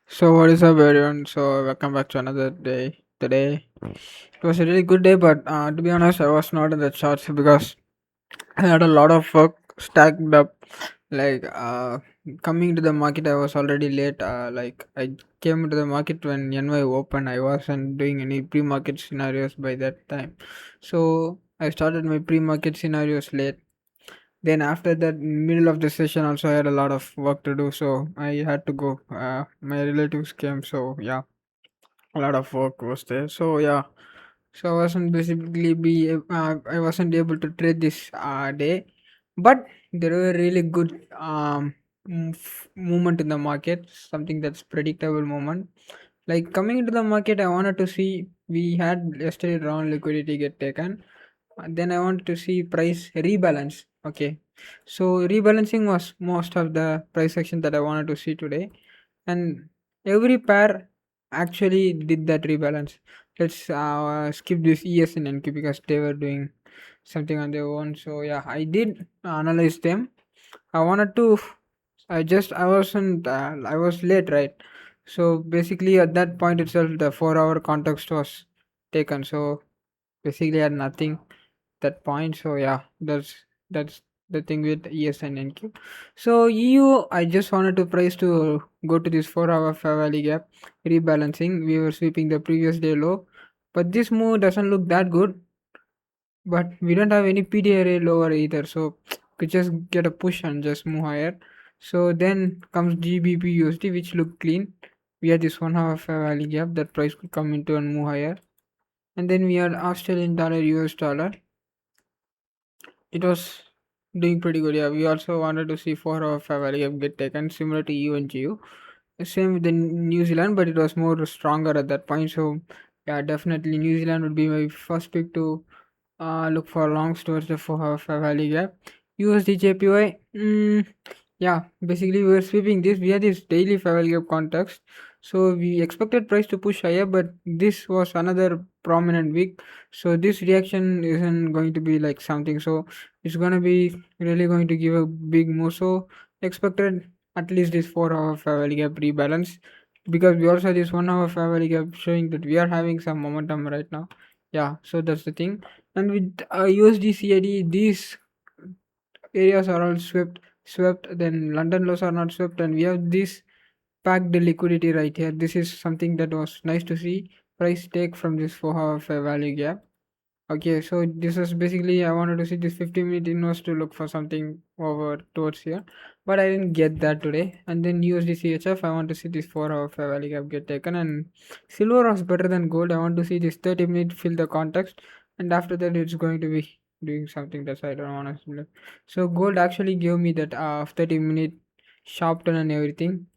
So what is up everyone? So welcome back to another day. Today it was a really good day, but to be honest, I was not in the charts because I had a lot of work stacked up. Like coming to the market, I was already late. Like I came to the market when NY opened. I wasn't doing any pre-market scenarios by that time, so I started my pre-market scenarios late. Then after that, middle of the session, also I had a lot of work to do, so I had to go. My relatives came, so yeah, a lot of work was there. So yeah, so I wasn't able to trade this day, but there were really good movement in the market, something that's predictable moment. Like coming into the market, I wanted to see we had yesterday round liquidity get taken. Then I wanted to see price rebalance. Okay, so rebalancing was most of the price action that I wanted to see today, and every pair actually did that rebalance. Let's skip this ES and NQ because they were doing something on their own. So yeah, I did analyze them. I wanted to. I wasn't. I was late, right? So basically, at that point itself, the 4 hour context was taken. So basically, I had nothing that point. So yeah, that's the thing with ES and NQ. So EU, I just wanted to price to go to this 4 hour fair value gap rebalancing. We were sweeping the previous day low, but this move doesn't look that good. But we don't have any PDRA lower either, so could just get a push and just move higher. So then comes GBP USD, which look clean. We had this 1 hour fair value gap that price could come into and move higher. And then we had Australian dollar, US dollar. It was doing pretty good. Yeah, we also wanted to see 4 hour fair value gap get taken, similar to EU and GU. Same with the New Zealand, but it was more stronger at that point. So yeah, definitely New Zealand would be my first pick to look for longs towards the 4 hour fair value gap. USD JPY. Yeah, basically we were sweeping this. We had this daily fair value gap context. So we expected price to push higher, but this was another prominent week. So this reaction isn't going to be like something. So it's gonna be really going to give a big move. So expected at least this 4 hour fair value gap rebalance, because we also have this 1 hour fair value gap showing that we are having some momentum right now. Yeah, so that's the thing. And with USD CAD, these areas are all swept. Then London lows are not swept, and we have this packed liquidity right here. This is something that was nice to see. Price take from this 4 hour fair value gap. Okay, so this is basically I wanted to see this 50-minute inverse to look for something over towards here, but I didn't get that today. And then USD CHF, I want to see this 4 hour fair value gap get taken, and silver was better than gold. I want to see this 30-minute fill the context, and after that it's going to be doing something that I don't want to. So gold actually gave me that 30-minute sharp turn and everything,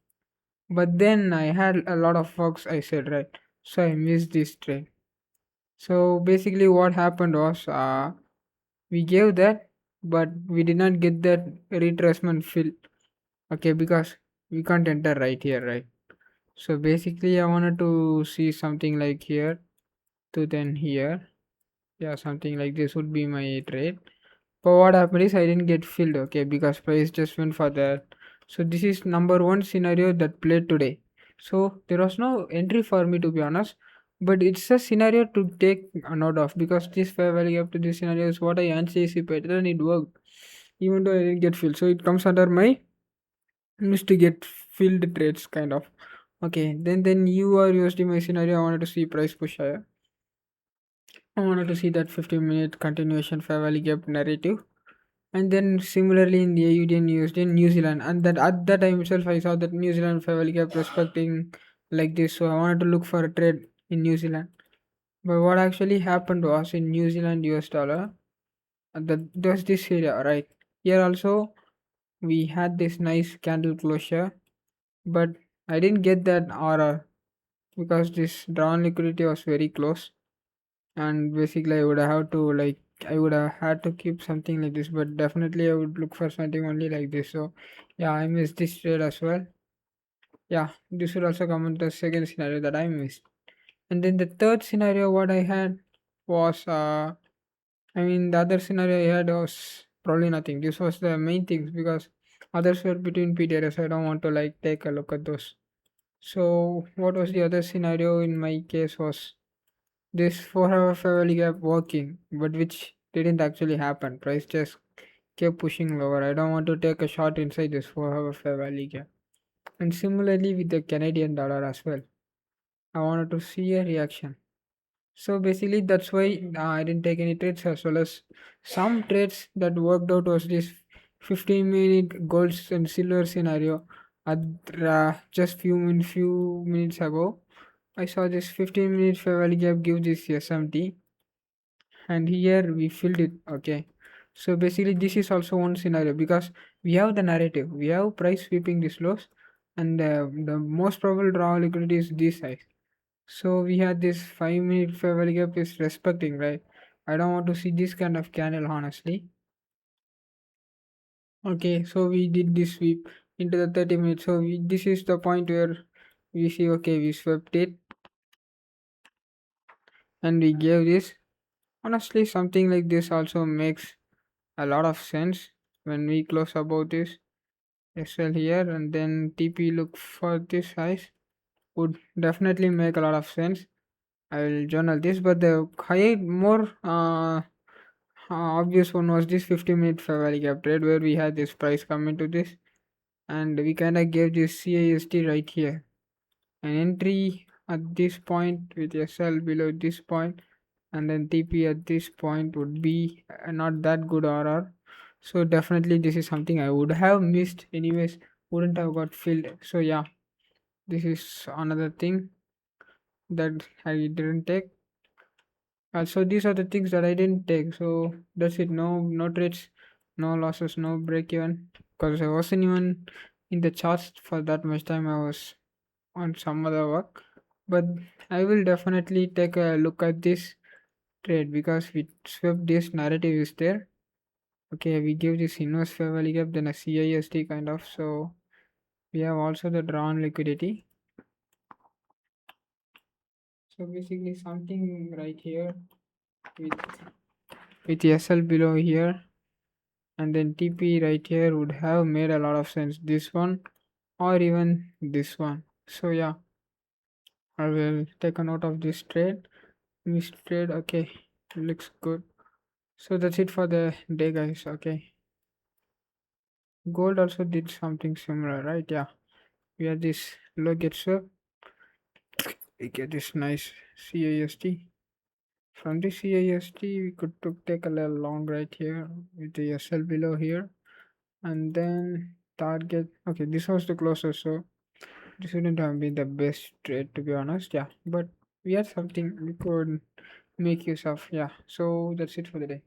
but then I had a lot of works. I said right, so I missed this trade. So basically, what happened was we gave that, but we did not get that retracement fill. Okay, because we can't enter right here, right? So basically, I wanted to see something like here to then here. Yeah, something like this would be my trade. But what happened is I didn't get filled, okay, because price just went for that. So this is number one scenario that played today. So there was no entry for me, to be honest. But it's a scenario to take a note of, because this fair value up to this scenario is what I anticipated and it worked. Even though I didn't get filled. So it comes under my missed to get filled trades kind of. Okay, then you are USD my scenario. I wanted to see price push higher. I wanted to see that 15-minute continuation fair value gap narrative. And then similarly in the AUD and USD in New Zealand, and that at that time itself I saw that New Zealand fair value gap respecting like this, so I wanted to look for a trade in New Zealand. But what actually happened was in New Zealand US dollar, that there's this area right here also we had this nice candle closure, but I didn't get that aura because this drawn liquidity was very close, and basically I would have to like I would have had to keep something like this, but definitely I would look for something only like this. So yeah, I missed this trade as well. Yeah, this would also come in the second scenario that I missed. And then the third scenario what I had was I mean the other scenario I had was probably nothing. This was the main things because others were between PDRS. I don't want to like take a look at those. So what was the other scenario in my case was this 4 hour fairly gap working, but which didn't actually happen. Price just kept pushing lower. I don't want to take a shot inside this 4 hour fair value gap. And similarly with the Canadian dollar as well. I wanted to see a reaction. So basically, that's why I didn't take any trades, as well as some trades that worked out was this 15-minute gold and silver scenario. At just few minutes ago, I saw this 15-minute fair value gap give this SMT, and here we filled it. Okay, so basically this is also one scenario because we have the narrative, we have price sweeping this lows, and the most probable draw liquidity is this size. So we had this 5 minute fair value gap is respecting, right? I don't want to see this kind of candle, honestly. Okay, so we did this sweep into the 30 minutes. So this is the point where we see, okay, we swept it and we gave this. Honestly, something like this also makes a lot of sense when we close about this SL here and then TP look for this size would definitely make a lot of sense. I will journal this, but the high more obvious one was this 50-minute fair value gap trade where we had this price come into this and we kind of gave this CAST right here. An entry at this point with SL below this point and then TP at this point would be not that good RR. So definitely this is something I would have missed anyways, wouldn't have got filled. So yeah, this is another thing that I didn't take. So these are the things that I didn't take. So that's it. No trades, no losses, no break even. Because I wasn't even in the charts for that much time. I was on some other work. But I will definitely take a look at this trade because we swept this narrative is there. Okay, we give this inverse fair value gap, then a CIST kind of. So we have also the drawn liquidity. So basically something right here with SL below here and then TP right here would have made a lot of sense. This one or even this one. So yeah, I will take a note of this trade. This trade, okay, looks good. So that's it for the day, guys. Okay, gold also did something similar, right? Yeah, we had this low get swept. We get this nice CAST. From the CAST, we could take a little long right here with the SL below here, and then target. Okay, this was the closest, so this wouldn't have been the best trade to be honest. Yeah, but we had something we could make use of. Yeah, so that's it for the day.